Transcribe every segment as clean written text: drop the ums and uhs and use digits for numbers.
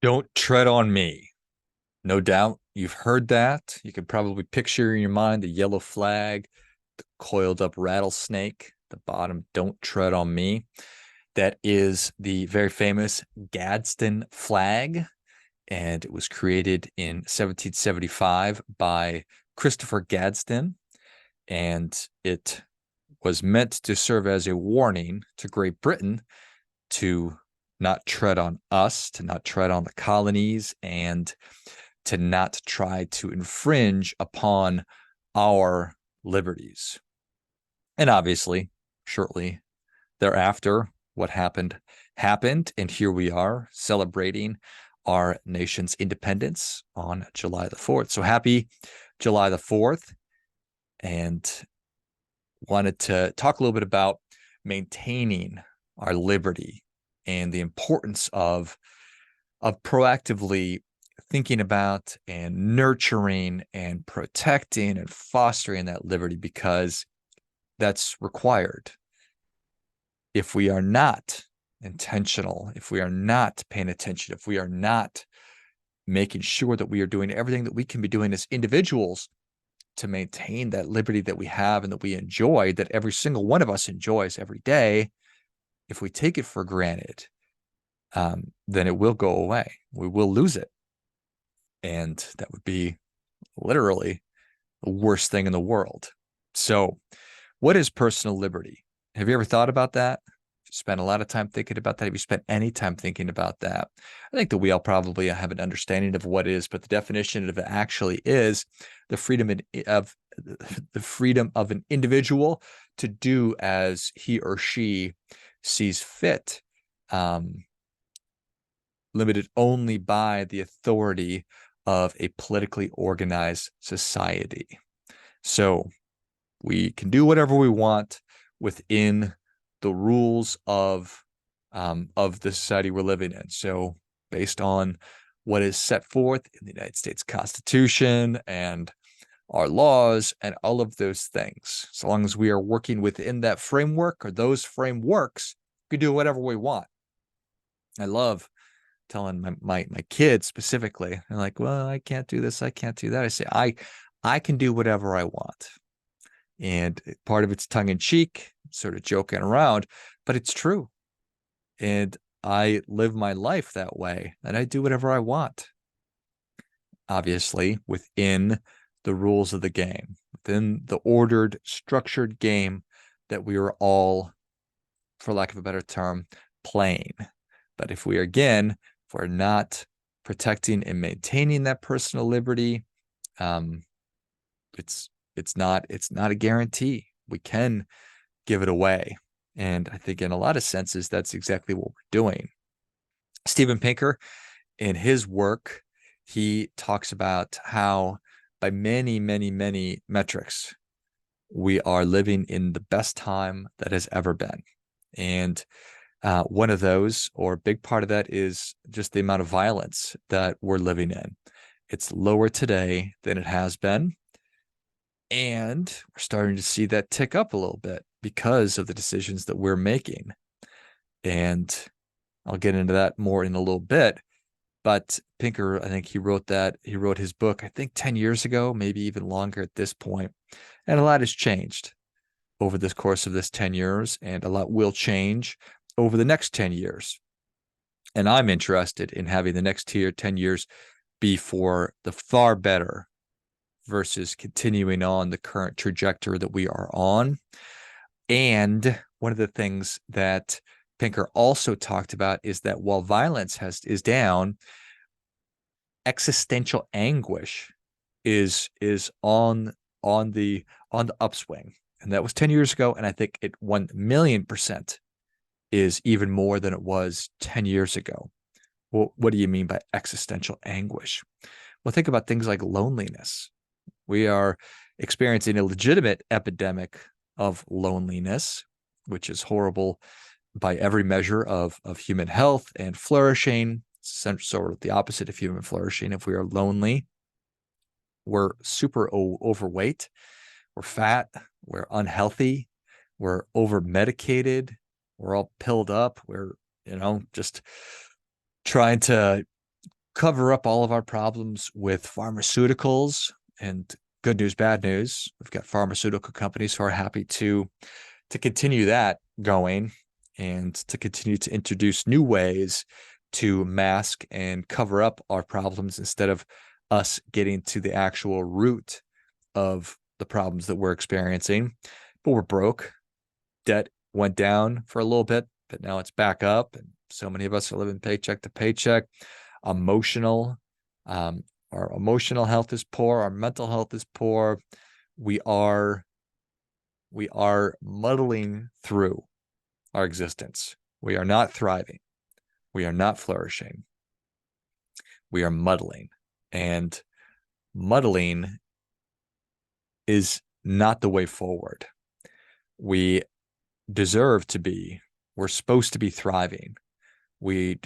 Don't tread on me. No doubt you've heard that. You can probably picture in your mind the yellow flag, the coiled up rattlesnake, the bottom, don't tread on me. That is the very famous Gadsden flag, and it was created in 1775 by Christopher Gadsden, and it was meant to serve as a warning to Great Britain to not tread on us, to not tread on the colonies, and to not try to infringe upon our liberties. And obviously, shortly thereafter, what happened happened. And here we are celebrating our nation's independence on July the 4th. So happy July the 4th. And wanted to talk a little bit about maintaining our liberty and the importance of proactively thinking about and nurturing and protecting and fostering that liberty, because that's required. If we are not intentional, if we are not paying attention, if we are not making sure that we are doing everything that we can be doing as individuals to maintain that liberty that we have and that we enjoy, that every single one of us enjoys every day, if we take it for granted, then it will go away. We will lose it. And that would be literally the worst thing in the world. So, what is personal liberty? Have you ever thought about that? You spent a lot of time thinking about that. Have you spent any time thinking about that? I think that we all probably have an understanding of what it is, but the definition of it actually is the freedom of an individual to do as he or she sees fit, limited only by the authority of a politically organized society. So we can do whatever we want within the rules of the society we're living in. So based on what is set forth in the United States Constitution and our laws and all of those things, so long as we are working within that framework or those frameworks, we can do whatever we want. I love telling my kids specifically, they're like, well, I can't do this, I can't do that. I say, I can do whatever I want. And part of it's tongue in cheek, sort of joking around, but it's true. And I live my life that way, and I do whatever I want. Obviously, within the rules of the game, within the ordered, structured game that we are all, for lack of a better term, playing. But if we are, again, if we're not protecting and maintaining that personal liberty, it's not a guarantee. We can give it away. And I think in a lot of senses, that's exactly what we're doing. Steven Pinker, in his work, he talks about how by many, many, many metrics, we are living in the best time that has ever been. And one of those, or a big part of that, is just the amount of violence that we're living in. It's lower today than it has been. And we're starting to see that tick up a little bit because of the decisions that we're making. And I'll get into that more in a little bit. But Pinker, I think he wrote his book, I think 10 years ago, maybe even longer at this point. And a lot has changed over this course of this 10 years, and a lot will change over the next 10 years. And I'm interested in having the next 10 years be for the far better versus continuing on the current trajectory that we are on. And one of the things that Pinker also talked about is that while violence is down, existential anguish is on the upswing. And that was 10 years ago, and I think it 1,000,000% is even more than it was 10 years ago. Well, what do you mean by existential anguish? Well, think about things like loneliness. We are experiencing a legitimate epidemic of loneliness, which is horrible by every measure of human health and flourishing. Sort of the opposite of human flourishing. If we are lonely, we're super overweight, we're fat, we're unhealthy, we're over medicated, we're all pilled up, we're just trying to cover up all of our problems with pharmaceuticals. And good news, bad news, we've got pharmaceutical companies who are happy to continue that going and to continue to introduce new ways to mask and cover up our problems instead of us getting to the actual root of the problems that we're experiencing. But we're broke. Debt went down for a little bit, but now it's back up. And so many of us are living paycheck to paycheck. Our emotional health is poor. Our mental health is poor. We are muddling through our existence. We are not thriving. We are not flourishing. We are muddling. And muddling is not the way forward. We're supposed to be thriving. We're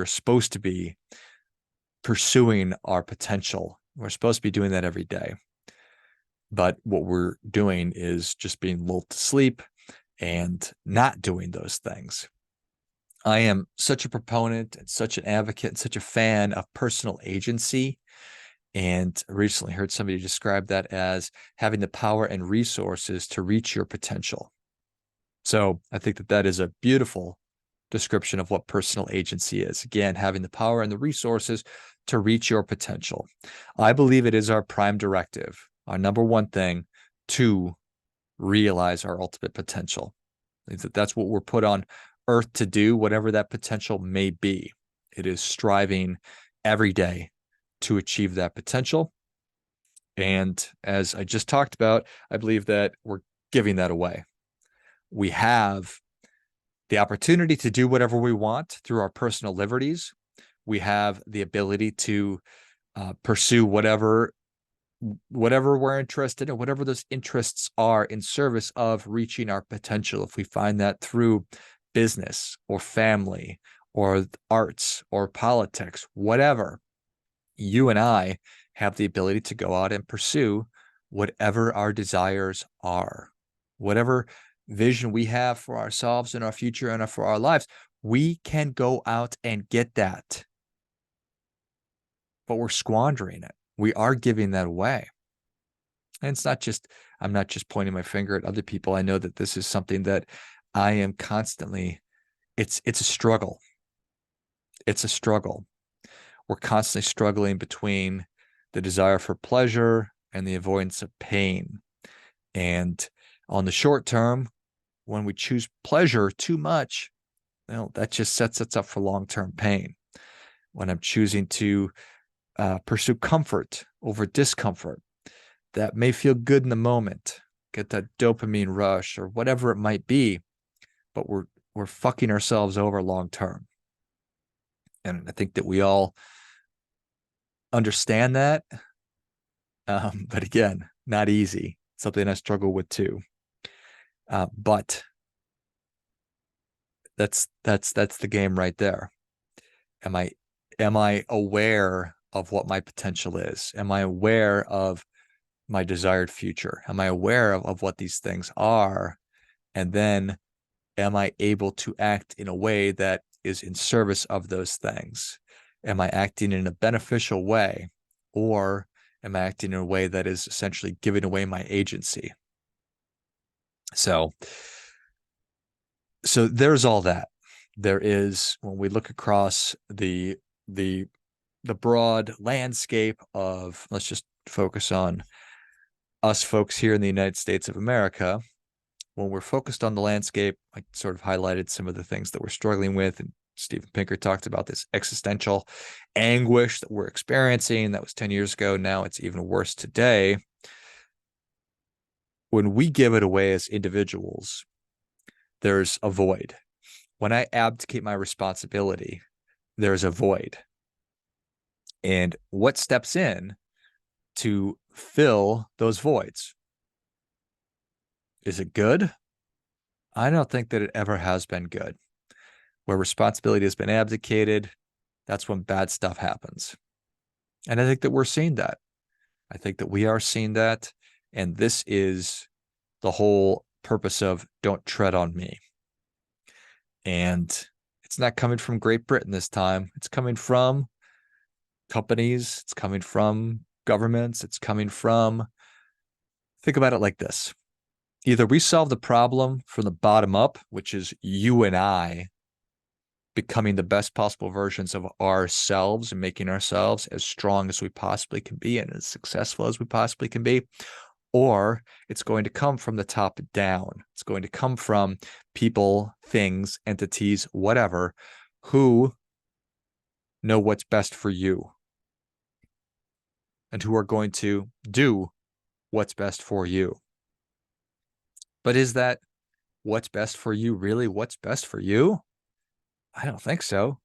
supposed to be pursuing our potential. We're supposed to be doing that every day. But what we're doing is just being lulled to sleep and not doing those things. I am such a proponent and such an advocate and such a fan of personal agency. And I recently heard somebody describe that as having the power and resources to reach your potential. So I think that is a beautiful description of what personal agency is. Again, having the power and the resources to reach your potential. I believe it is our prime directive, our number one thing to realize our ultimate potential. I think that's what we're put on earth to do, whatever that potential may be. It is striving every day to achieve that potential. And as I just talked about, I believe that we're giving that away. We have the opportunity to do whatever we want through our personal liberties. We have the ability to pursue whatever we're interested in, whatever those interests are in service of reaching our potential. If we find that through business or family or arts or politics, whatever, you and I have the ability to go out and pursue whatever our desires are, whatever vision we have for ourselves and our future and for our lives. We can go out and get that, but we're squandering it. We are giving that away. And it's not just, I'm not just pointing my finger at other people. I know that this is something that I am constantly, it's a struggle. It's a struggle. We're constantly struggling between the desire for pleasure and the avoidance of pain. And on the short term, when we choose pleasure too much, that just sets us up for long-term pain. When I'm choosing to pursue comfort over discomfort, that may feel good in the moment, get that dopamine rush or whatever it might be, but we're fucking ourselves over long-term. And I think that we all understand that. But again, not easy. Something I struggle with too. But that's the game right there. Am I aware of what my potential is? Am I aware of my desired future? Am I aware of what these things are? And then am I able to act in a way that is in service of those things? Am I acting in a beneficial way, or am I acting in a way that is essentially giving away my agency? So there's all that. There is, when we look across the broad landscape of, let's just focus on us folks here in the United States of America. When we're focused on the landscape, I sort of highlighted some of the things that we're struggling with, and Steven Pinker talked about this existential anguish that we're experiencing. That was 10 years ago. Now it's even worse today. When we give it away as individuals, there's a void. When I abdicate my responsibility, there's a void. And what steps in to fill those voids? Is it good? I don't think that it ever has been good. Where responsibility has been abdicated, that's when bad stuff happens. And I think that we're seeing that. I think that we are seeing that. And this is the whole purpose of Don't Tread on Me. And it's not coming from Great Britain this time. It's coming from companies, it's coming from governments, it's coming from, think about it like this. Either we solve the problem from the bottom up, which is you and I becoming the best possible versions of ourselves and making ourselves as strong as we possibly can be and as successful as we possibly can be, or it's going to come from the top down. It's going to come from people, things, entities, whatever, who know what's best for you and who are going to do what's best for you. But is that what's best for you really what's best for you? I don't think so.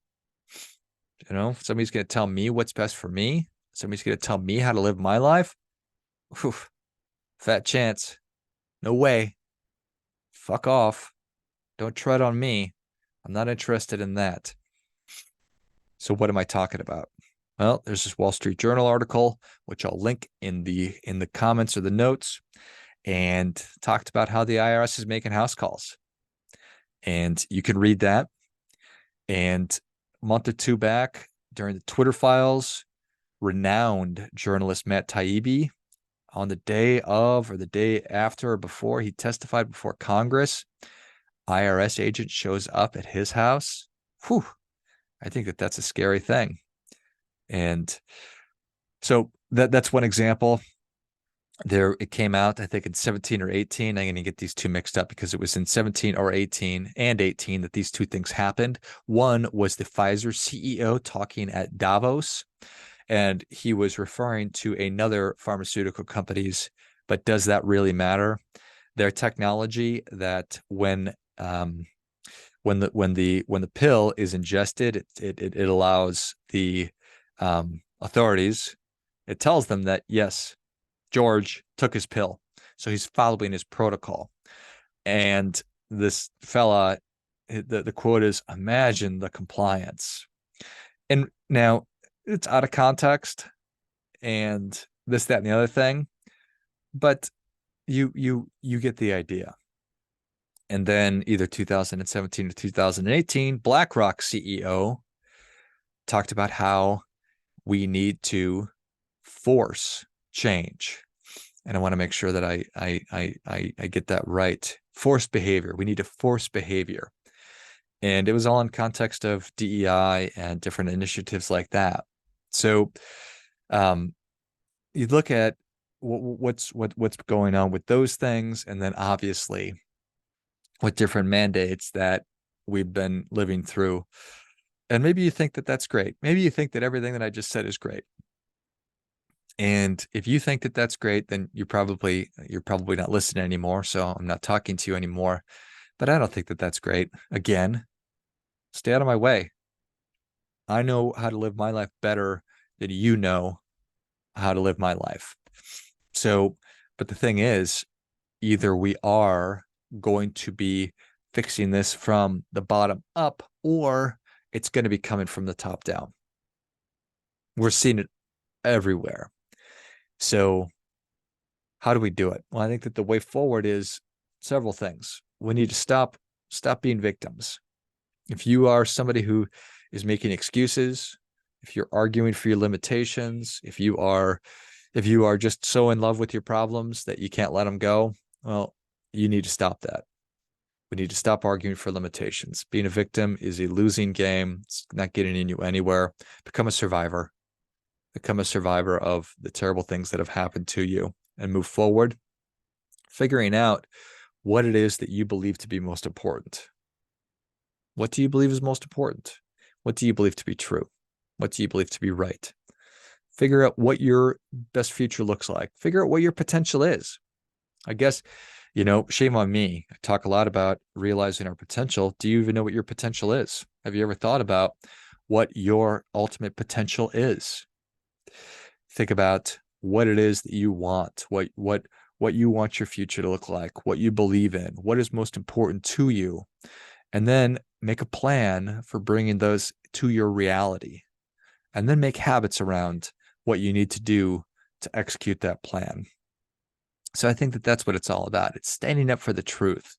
Somebody's going to tell me what's best for me. Somebody's going to tell me how to live my life. Whew, fat chance. No way. Fuck off. Don't tread on me. I'm not interested in that. So what am I talking about? Well, there's this Wall Street Journal article, which I'll link in the comments or the notes, and talked about how the IRS is making house calls. And you can read that. And a month or two back, during the Twitter files, renowned journalist Matt Taibbi, on the day of or the day after or before he testified before Congress, IRS agent shows up at his house. Whew, I think that's a scary thing. And so that's one example. It came out, I think, in 17 or 18. I'm going to get these two mixed up because it was in 17 or 18 and 18 that these two things happened. One was the Pfizer CEO talking at Davos, and he was referring to another pharmaceutical companies. But does that really matter? Their technology that when the pill is ingested, it allows the authorities. It tells them that yes, George took his pill, so he's following his protocol. And this fella, the quote is, "Imagine the compliance." And now it's out of context, and this, that, and the other thing, but you get the idea. And then either 2017 or 2018, BlackRock CEO talked about how we need to force change. And I want to make sure that I get that right. Forced behavior. We need to force behavior. And it was all in context of DEI and different initiatives like that. So you look at what's going on with those things, and then obviously with different mandates that we've been living through. And maybe you think that that's great. Maybe you think that everything that I just said is great. And if you think that that's great, then you're probably not listening anymore. So I'm not talking to you anymore. But I don't think that that's great. Again, stay out of my way. I know how to live my life better than you know how to live my life. So, but the thing is, either we are going to be fixing this from the bottom up, or it's going to be coming from the top down. We're seeing it everywhere. So how do we do it? Well, I think that the way forward is several things. We need to stop being victims. If you are somebody who is making excuses, if you're arguing for your limitations, if you are just so in love with your problems that you can't let them go, well, you need to stop that. We need to stop arguing for limitations. Being a victim is a losing game. It's not getting you anywhere. Become a survivor. Become a survivor of the terrible things that have happened to you and move forward, figuring out what it is that you believe to be most important. What do you believe is most important? What do you believe to be true? What do you believe to be right? Figure out what your best future looks like. Figure out what your potential is. I guess, shame on me. I talk a lot about realizing our potential. Do you even know what your potential is? Have you ever thought about what your ultimate potential is? Think about what it is that you want, what you want your future to look like, what you believe in, what is most important to you, and then make a plan for bringing those to your reality, and then make habits around what you need to do to execute that plan. So I think that that's what it's all about. It's standing up for the truth,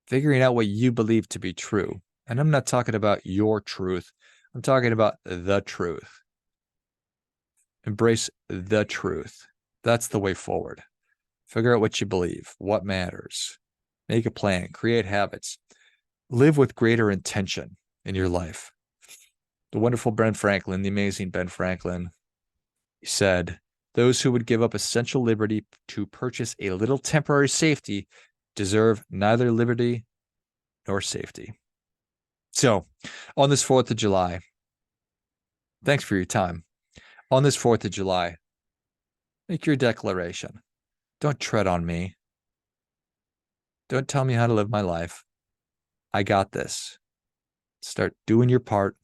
figuring out what you believe to be true. And I'm not talking about your truth. I'm talking about the truth. Embrace the truth. That's the way forward. Figure out what you believe, what matters. Make a plan, create habits. Live with greater intention in your life. The wonderful Ben Franklin, the amazing Ben Franklin, said, "Those who would give up essential liberty to purchase a little temporary safety deserve neither liberty nor safety." So, on this 4th of July, thanks for your time. On this 4th of July, make your declaration. Don't tread on me. Don't tell me how to live my life. I got this. Start doing your part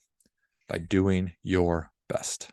by doing your best.